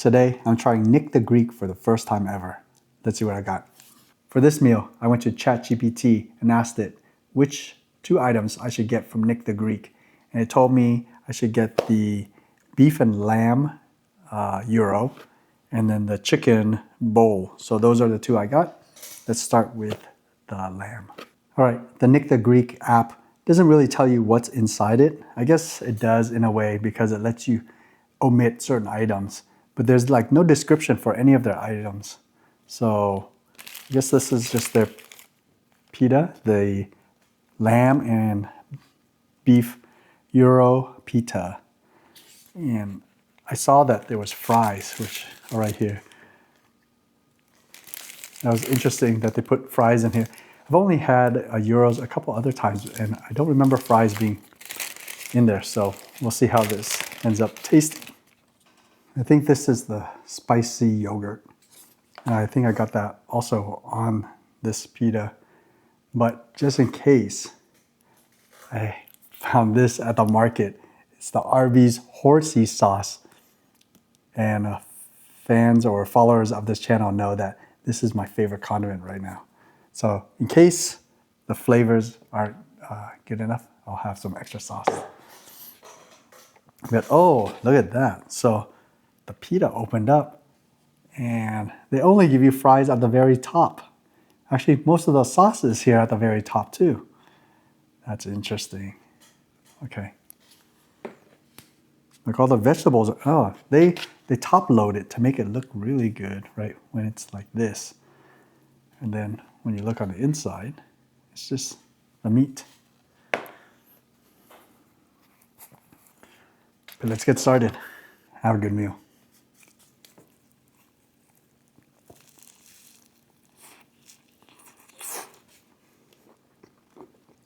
Today, I'm trying Nick the Greek for the first time ever. Let's see what I got. For this meal, I went to ChatGPT and asked it which 2 items I should get from Nick the Greek. And it told me I should get the beef and lamb gyro and then the chicken bowl. So those are the 2 I got. Let's start with the lamb. All right, the Nick the Greek app doesn't really tell you what's inside it. I guess it does in a way because it lets you omit certain items, but there's like no description for any of their items. So I guess this is just their pita, the lamb and beef gyro pita. And I saw that there was fries, which are right here. That was interesting that they put fries in here. I've only had gyros a couple other times and I don't remember fries being in there. So we'll see how this ends up tasting. I think this is the spicy yogurt. And I think I got that also on this pita. But just in case, I found this at the market. It's the Arby's horsey sauce. And fans or followers of this channel know that this is my favorite condiment right now. So in case the flavors aren't good enough, I'll have some extra sauce. But oh, look at that. So the pita opened up and they only give you fries at the very top. Actually, most of the sauce is here at the very top too. That's interesting. Okay. Like all the vegetables, oh, they top load it to make it look really good, right? When it's like this. And then when you look on the inside, it's just the meat. But let's get started. Have a good meal.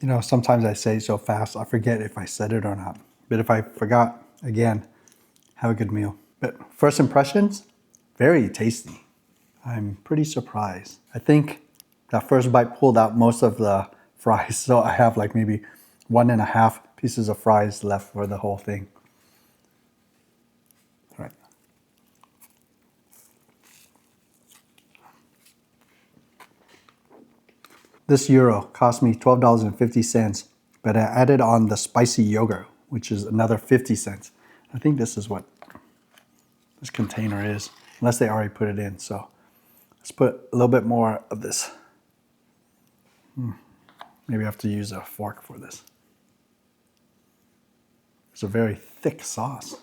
You know, sometimes I say so fast, I forget if I said it or not. But if I forgot, again, have a good meal. But first impressions, very tasty. I'm pretty surprised. I think that first bite pulled out most of the fries, so I have like maybe 1.5 pieces of fries left for the whole thing. All right. This gyro cost me $12.50, but I added on the spicy yogurt, which is another 50 cents. I think this is what this container is, unless they already put it in. So let's put a little bit more of this. Maybe I have to use a fork for this. It's a very thick sauce.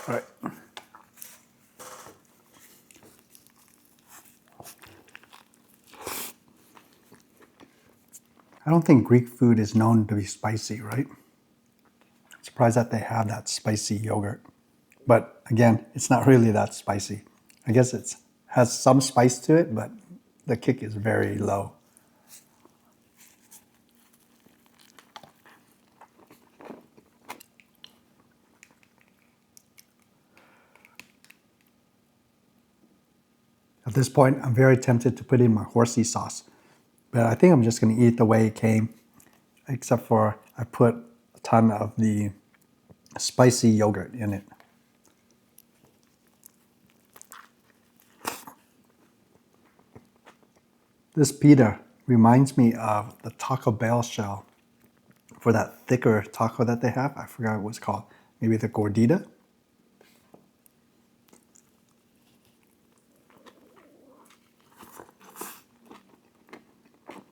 All right. I don't think Greek food is known to be spicy, right? I'm surprised that they have that spicy yogurt. But again, it's not really that spicy. I guess it has some spice to it, but the kick is very low. At this point, I'm very tempted to put in my horsey sauce, but I think I'm just going to eat the way it came, except for I put a ton of the spicy yogurt in it. This pita reminds me of the Taco Bell shell for that thicker taco that they have. I forgot what it's called. Maybe the gordita?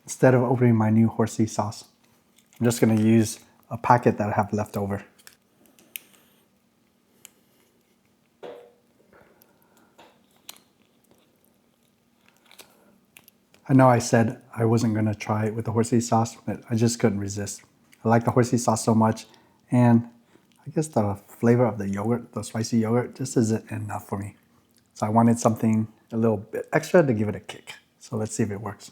Instead of opening my new horsey sauce, I'm just going to use a packet that I have left over. I know I said I wasn't going to try it with the horsey sauce, but I just couldn't resist. I like the horsey sauce so much, and I guess the flavor of the yogurt, the spicy yogurt, just isn't enough for me. So I wanted something a little bit extra to give it a kick. So let's see if it works.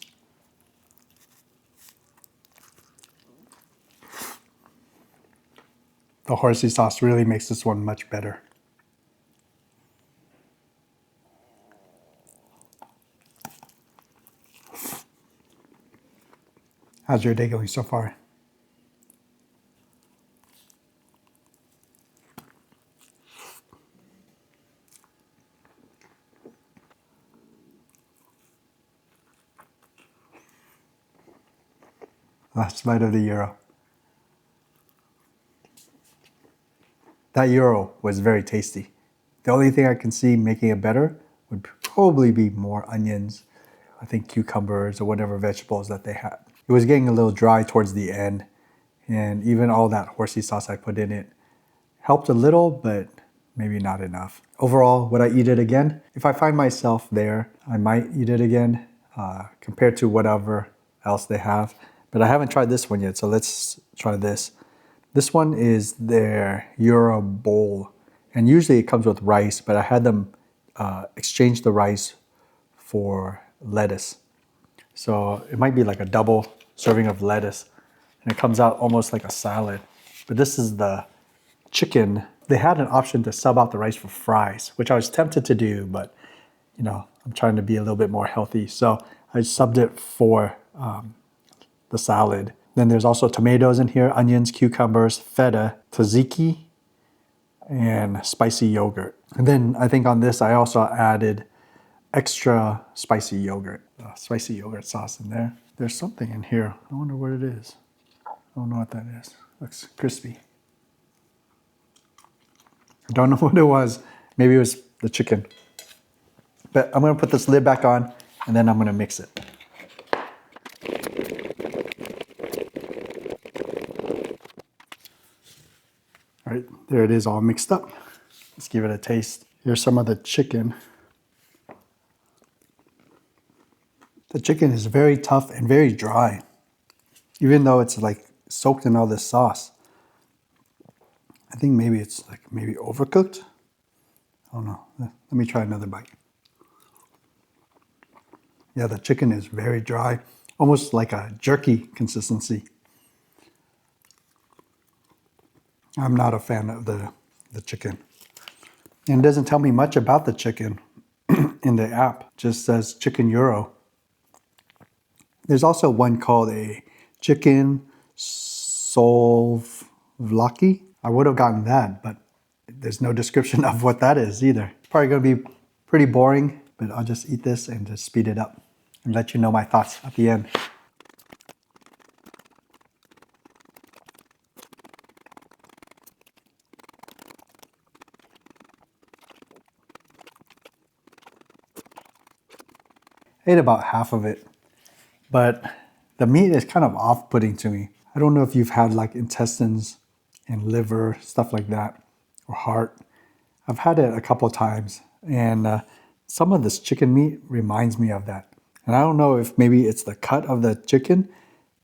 The horsey sauce really makes this one much better. How's your day going so far? Last bite of the gyro. That gyro was very tasty. The only thing I can see making it better would probably be more onions, I think cucumbers or whatever vegetables that they had. It was getting a little dry towards the end, and even all that horsey sauce I put in it helped a little, but maybe not enough. Overall, would I eat it again? If I find myself there, I might eat it again compared to whatever else they have. But I haven't tried this one yet, so let's try this. This one is their gyro bowl, and usually it comes with rice, but I had them exchange the rice for lettuce. So it might be like a double serving of lettuce, and it comes out almost like a salad. But this is the chicken. They had an option to sub out the rice for fries, which I was tempted to do, but you know, I'm trying to be a little bit more healthy. So I subbed it for the salad. Then there's also tomatoes in here, onions, cucumbers, feta, tzatziki, and spicy yogurt. And then I think on this, I also added extra spicy yogurt, spicy yogurt sauce in there. There's something in here. I wonder what it is. I don't know what that is. Looks crispy. I don't know what it was. Maybe it was the chicken. But I'm gonna put this lid back on and then I'm gonna mix it. All right, there it is all mixed up. Let's give it a taste. Here's some of the chicken. The chicken is very tough and very dry, even though it's like soaked in all this sauce. I think maybe it's like maybe overcooked. I don't know. Let me try another bite. Yeah, the chicken is very dry, almost like a jerky consistency. I'm not a fan of the chicken. And it doesn't tell me much about the chicken in the app. It just says chicken gyro. There's also one called a chicken souvlaki. I would have gotten that, but there's no description of what that is either. Probably gonna be pretty boring, but I'll just eat this and just speed it up and let you know my thoughts at the end. I ate about half of it, but the meat is kind of off-putting to me. I don't know if you've had like intestines and liver, stuff like that, or heart. I've had it a couple times, and some of this chicken meat reminds me of that. And I don't know if maybe it's the cut of the chicken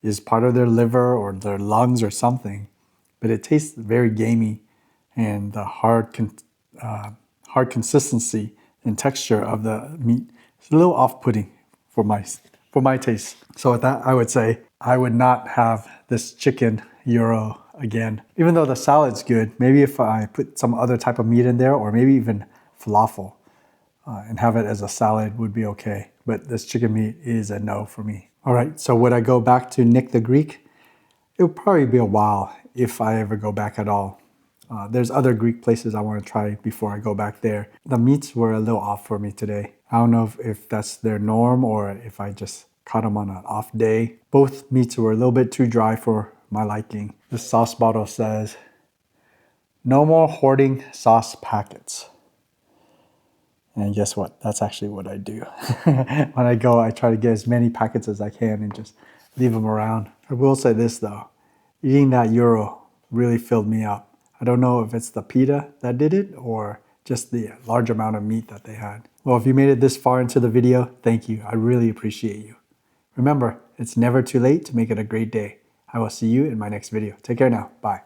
is part of their liver or their lungs or something, but it tastes very gamey, and the hard consistency and texture of the meat is a little off-putting for my taste. So with that, I would say I would not have this chicken gyro again. Even though the salad's good, maybe if I put some other type of meat in there, or maybe even falafel, and have it as a salad would be okay. But this chicken meat is a no for me. All right, so would I go back to Nick the Greek? It would probably be a while if I ever go back at all. There's other Greek places I want to try before I go back there. The meats were a little off for me today. I don't know if that's their norm or if I just caught them on an off day. Both meats were a little bit too dry for my liking. The sauce bottle says, "No more hoarding sauce packets." And guess what? That's actually what I do. When I go, I try to get as many packets as I can and just leave them around. I will say this though, eating that gyro really filled me up. I don't know if it's the pita that did it or just the large amount of meat that they had. Well, if you made it this far into the video, thank you. I really appreciate you. Remember, it's never too late to make it a great day. I will see you in my next video. Take care now. Bye.